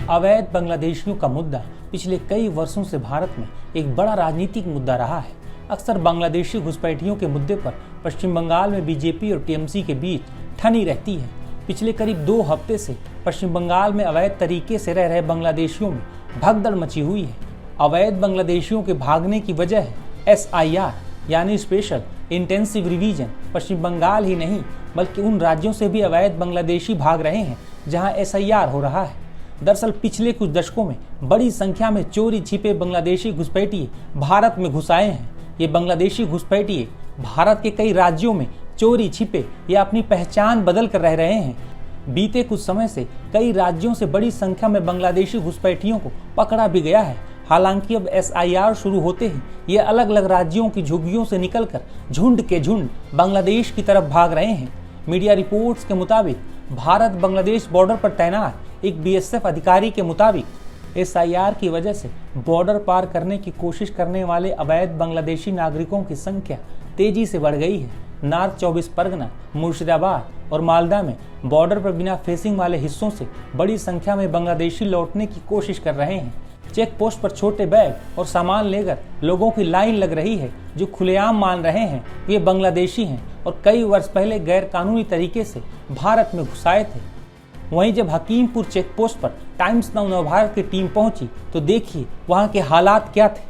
अवैध बांग्लादेशियों का मुद्दा पिछले कई वर्षों से भारत में एक बड़ा राजनीतिक मुद्दा रहा है। अक्सर बांग्लादेशी घुसपैठियों के मुद्दे पर पश्चिम बंगाल में बीजेपी और टीएमसी के बीच ठनी रहती है। पिछले करीब 2 हफ्ते से पश्चिम बंगाल में अवैध तरीके से रह रहे बांग्लादेशियों में भगदड़ मची हुई है। अवैध बांग्लादेशियों के भागने की वजह है SIR यानी स्पेशल इंटेंसिव रिवीजन। पश्चिम बंगाल ही नहीं बल्कि उन राज्यों से भी अवैध बांग्लादेशी भाग रहे हैं जहां SIR हो रहा है। दरअसल पिछले कुछ दशकों में बड़ी संख्या में चोरी छिपे बांग्लादेशी घुसपैठिए भारत में घुस आए हैं। ये बांग्लादेशी घुसपैठिए भारत के कई राज्यों में चोरी छिपे या अपनी पहचान बदल कर रह रहे हैं। बीते कुछ समय से कई राज्यों से बड़ी संख्या में बांग्लादेशी घुसपैठियों को पकड़ा भी गया है। हालांकि अब SIR शुरू होते ही ये अलग अलग राज्यों की झुग्गियों से निकलकर झुंड के झुंड बांग्लादेश की तरफ भाग रहे हैं। मीडिया रिपोर्ट्स के मुताबिक भारत बांग्लादेश बॉर्डर पर तैनात एक BSF अधिकारी के मुताबिक SIR की वजह से बॉर्डर पार करने की कोशिश करने वाले अवैध बांग्लादेशी नागरिकों की संख्या तेजी से बढ़ गई है। नॉर्थ 24 परगना, मुर्शिदाबाद और मालदा में बॉर्डर पर बिना फेसिंग वाले हिस्सों से बड़ी संख्या में बांग्लादेशी लौटने की कोशिश कर रहे हैं। चेक पोस्ट पर छोटे बैग और सामान लेकर लोगों की लाइन लग रही है जो खुलेआम मान रहे हैं वे बांग्लादेशी हैं और कई वर्ष पहले गैर कानूनी तरीके से भारत में घुस आए थे। वहीं जब हकीमपुर चेक पोस्ट पर टाइम्स नाउ नवभारत की टीम पहुंची तो देखिए वहां के हालात क्या थे।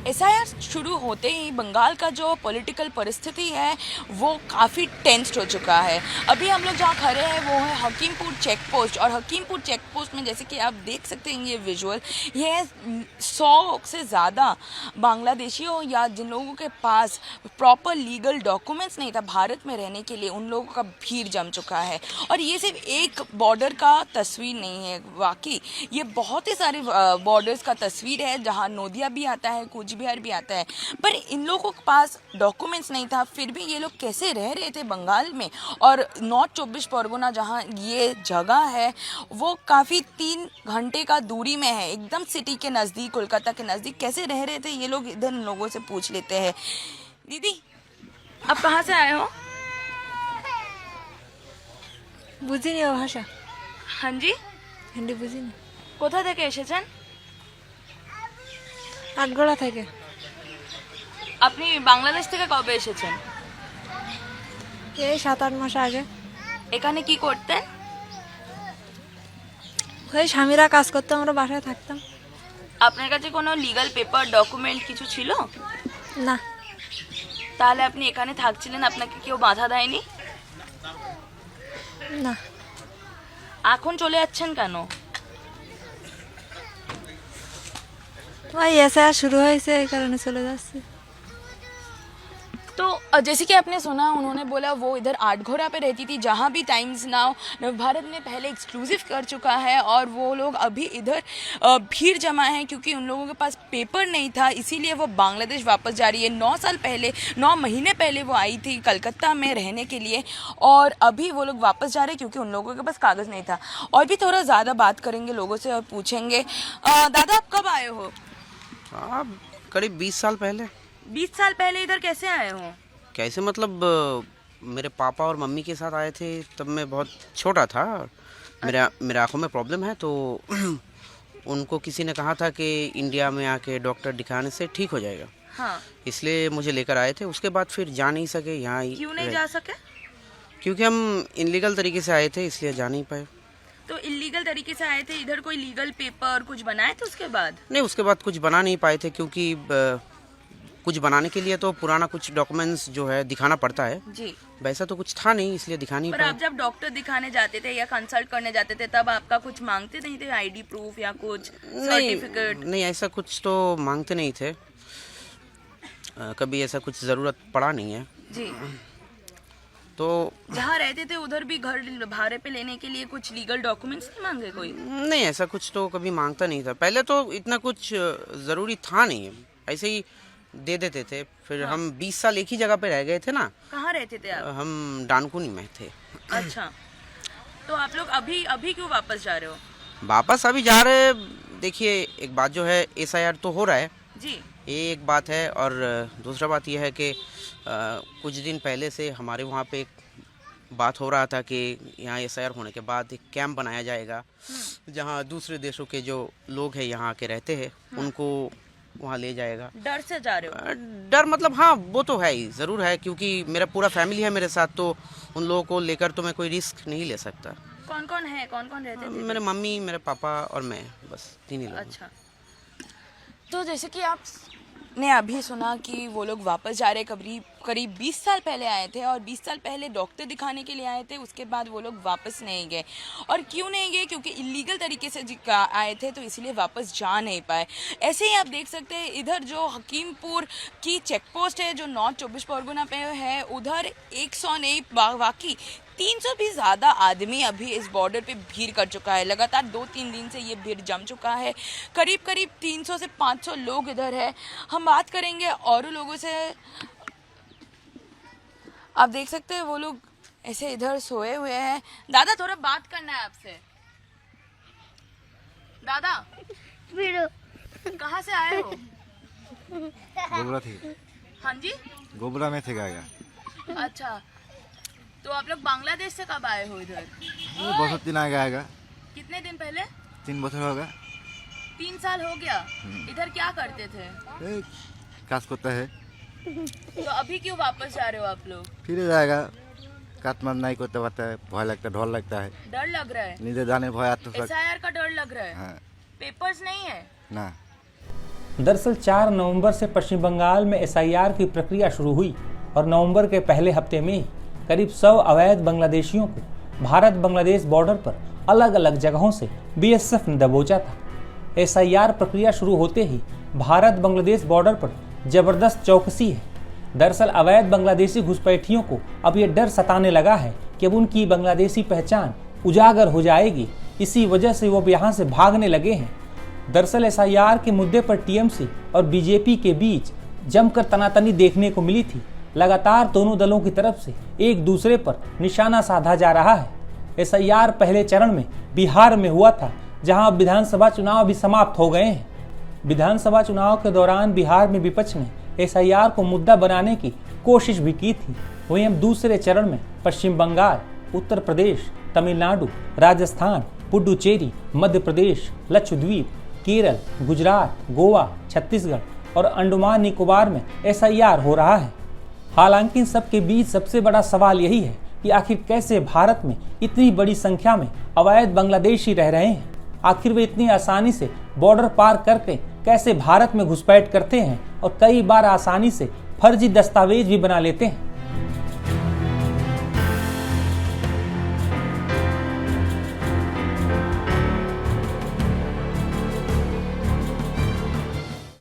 SIR शुरू होते ही बंगाल का जो पॉलिटिकल परिस्थिति है वो काफ़ी टेंस्ड हो चुका है। अभी हम लोग जहाँ खड़े हैं वो है हकीमपुर चेक पोस्ट, और हकीमपुर चेक पोस्ट में जैसे कि आप देख सकते हैं ये विजुअल, ये 100 से ज़्यादा बांग्लादेशियों या जिन लोगों के पास प्रॉपर लीगल डॉक्यूमेंट्स नहीं था भारत में रहने के लिए, उन लोगों का भीड़ जम चुका है। और ये सिर्फ एक बॉर्डर का तस्वीर नहीं है, वाकई ये बहुत ही सारे बॉर्डर्स का तस्वीर है जहाँ नोदिया भी आता है, कुछ बिहार भी आता है। पर इन लोगों के पास डॉक्यूमेंट्स नहीं था, फिर भी ये लोग कैसे रह रहे थे बंगाल में। और नॉर्थ 24 परगना जहाँ ये जगह है वो काफ़ी 3 घंटे का दूरी में है, एकदम सिटी के नज़दीक, कोलकाता के नज़दीक। कैसे रह रहे थे ये लोग, इधर लोगों से पूछ लेते हैं। दीदी आप कहाँ से आए हो? বুঝিনি ও ভাষা। हाँ जी, হিন্দি বুঝিনি। কোথা থেকে এসেছেন? আটগড়া থেকে। আপনি বাংলাদেশ থেকে কবে এসেছেন? এই 7-8 মাস আগে। এখানে কি করতেন? ওই স্বামীরা কাজ করতো, আমরা বাসায় থাকতাম। আপনার কাছে কোনো লিগ্যাল পেপার ডকুমেন্ট কিছু ছিল? না। তাহলে আপনি এখানে থাকছিলেন, আপনাকে কেউ বাধা দেয়নি? না। এখন চলে যাচ্ছেন কেন? ওই SIR শুরু হয়েছে এই কারণে চলে যাচ্ছি। तो जैसे कि आपने सुना, उन्होंने बोला वो इधर आठघोरा पे रहती थी जहाँ भी टाइम्स नाउ भारत में पहले एक्सक्लूसिव कर चुका है, और वो लोग अभी इधर भीड़ जमा है क्योंकि उन लोगों के पास पेपर नहीं था, इसीलिए वो बांग्लादेश वापस जा रही है। 9 महीने पहले वो आई थी कलकत्ता में रहने के लिए, और अभी वो लोग वापस जा रहे हैं क्योंकि उन लोगों के पास कागज़ नहीं था। और भी थोड़ा ज़्यादा बात करेंगे लोगों से और पूछेंगे। दादा आप कब आए हो? करीब 20 साल पहले। 20 साल पहले इधर कैसे आए हो? कैसे मतलब मेरे पापा और मम्मी के साथ आए थे, तब मैं बहुत छोटा था। मेरे आँखों में प्रॉब्लम है, तो उनको किसी ने कहा था कि इंडिया में आके डॉक्टर दिखाने से ठीक हो जाएगा। हाँ। इसलिए मुझे लेकर आए थे। उसके बाद फिर जा नहीं सके यहाँ। क्यों नहीं जा सके? क्योंकि हम इनलीगल तरीके से आए थे, इसलिए जा नहीं पाए। तो इलीगल तरीके से आए थे, इधर कोई लीगल पेपर कुछ बनाए थे उसके बाद? नहीं, उसके बाद कुछ बना नहीं पाए थे, क्योंकि कुछ बनाने के लिए तो पुराना कुछ डॉक्यूमेंट्स जो है दिखाना पड़ता है जी। वैसा तो कुछ था नहीं, इसलिए दिखा नहीं पर पाए। आप जब डॉक्टर दिखाने जाते थे या कंसल्ट करने जाते थे तब आपका कुछ मांगते नहीं थे, ID प्रूफ या कुछ सर्टिफिकेट? नहीं, ऐसा कुछ तो मांगते नहीं थे। कभी ऐसा कुछ ज़रूरत पड़ा नहीं है जी। तो जहाँ रहते थे उधर भी घर भाड़े पे लेने के लिए कुछ लीगल डॉक्यूमेंट्स नहीं मांगे कोई? नहीं, ऐसा कुछ तो कभी मांगता नहीं था। पहले तो इतना कुछ ज़रूरी था नहीं, ऐसे ही दे देते थे। फिर हाँ। हम 20 साल एक ही जगह पे रह गए थे ना। कहाँ रहते थे आप? हम डानकुनी में थे। अच्छा, तो आप लोग अभी क्यों वापस जा रहे हो? वापस अभी जा रहे, देखिए एक बात जो है, SIR तो हो रहा है जी, ये एक बात है, और दूसरा बात यह है कि कुछ दिन पहले से हमारे वहाँ पे एक बात हो रहा था कि यहाँ एसआईआर होने के बाद एक कैंप बनाया जाएगा जहाँ दूसरे देशों के जो लोग हैं यहाँ आके रहते हैं उनको वहाँ ले जाएगा। डर से जा रहे हो? डर मतलब हाँ वो तो है ही, ज़रूर है, क्योंकि मेरा पूरा फैमिली है मेरे साथ, तो उन लोगों को लेकर तो मैं कोई रिस्क नहीं ले सकता। कौन कौन है, कौन कौन रहते थे? मेरे मम्मी, मेरे पापा और मैं, बस 3 ही लोग। अच्छा, तो जैसे कि आपने अभी सुना कि वो लोग वापस जा रहे, करीब 20 साल पहले आए थे और 20 साल पहले डॉक्टर दिखाने के लिए आए थे, उसके बाद वो लोग वापस नहीं गए। और क्यों नहीं गए? क्योंकि इलीगल तरीके से आए थे तो इसलिए वापस जा नहीं पाए। ऐसे ही आप देख सकते हैं इधर जो हकीमपुर की चेक पोस्ट है जो नॉर्थ 24 परगना पे है, उधर 100 नहीं बाकी 300 भी ज़्यादा आदमी अभी इस बॉर्डर पे भीड़ कर चुका है। लगातार 2-3 दिन से ये भीड़ जम चुका है। करीब 300 से 500 लोग इधर है। हम बात करेंगे और लोगों से। आप देख सकते हैं वो लोग ऐसे इधर सोए हुए हैं। दादा थोड़ा बात करना है आपसे। दादा कहाँ से आए हो? गोबरा थी। हाँ जी, गोबरा में थे गाएगा। अच्छा, तो आप लोग बांग्लादेश से कब आए हो इधर? बहुत दिन आ गया। कितने दिन पहले? 3 बছর हो गया। 3 साल हो गया। इधर क्या करते थे? কাজ করতে है। तो अभी क्यों वापस जा रहे हो आप लोग? फिर जाएगा। काटमान नहीं करते पाता है, भय लगता है, डर लगता है। डर लग रहा है? नींद जाने भय आता है। एसआईआर का डर लग रहा है? हाँ। पेपर्स नहीं है ना। दरअसल 4 नवंबर से पश्चिम बंगाल में एसआईआर की प्रक्रिया शुरू हुई और नवंबर के पहले हफ्ते में ही करीब 100 अवैध बांग्लादेशियों को भारत बांग्लादेश बॉर्डर पर अलग अलग जगहों से बीएसएफ ने दबोचा था। एसआईआर प्रक्रिया शुरू होते ही भारत बांग्लादेश बॉर्डर पर जबरदस्त चौकसी है। दरअसल अवैध बांग्लादेशी घुसपैठियों को अब ये डर सताने लगा है कि अब उनकी बांग्लादेशी पहचान उजागर हो जाएगी, इसी वजह से वो यहाँ से भागने लगे हैं। दरअसल एसआईआर के मुद्दे पर टीएमसी और बीजेपी के बीच जमकर तनातनी देखने को मिली थी। लगातार दोनों दलों की तरफ से एक दूसरे पर निशाना साधा जा रहा है। एसआईआर पहले चरण में बिहार में हुआ था, जहां विधानसभा चुनाव भी समाप्त हो गए हैं। विधानसभा चुनाव के दौरान बिहार में विपक्ष ने एसआईआर को मुद्दा बनाने की कोशिश भी की थी। वहीं अब दूसरे चरण में पश्चिम बंगाल, उत्तर प्रदेश, तमिलनाडु, राजस्थान, पुडुचेरी, मध्य प्रदेश, लक्षद्वीप, केरल, गुजरात, गोवा, छत्तीसगढ़ और अंडमान निकोबार में एसआईआर हो रहा है। हालांकि इन सब के बीच सबसे बड़ा सवाल यही है कि आखिर कैसे भारत में इतनी बड़ी संख्या में अवैध बांग्लादेशी रह रहे हैं। आखिर वे इतनी आसानी से बॉर्डर पार करके कैसे भारत में घुसपैठ करते हैं और कई बार आसानी से फर्जी दस्तावेज भी बना लेते हैं।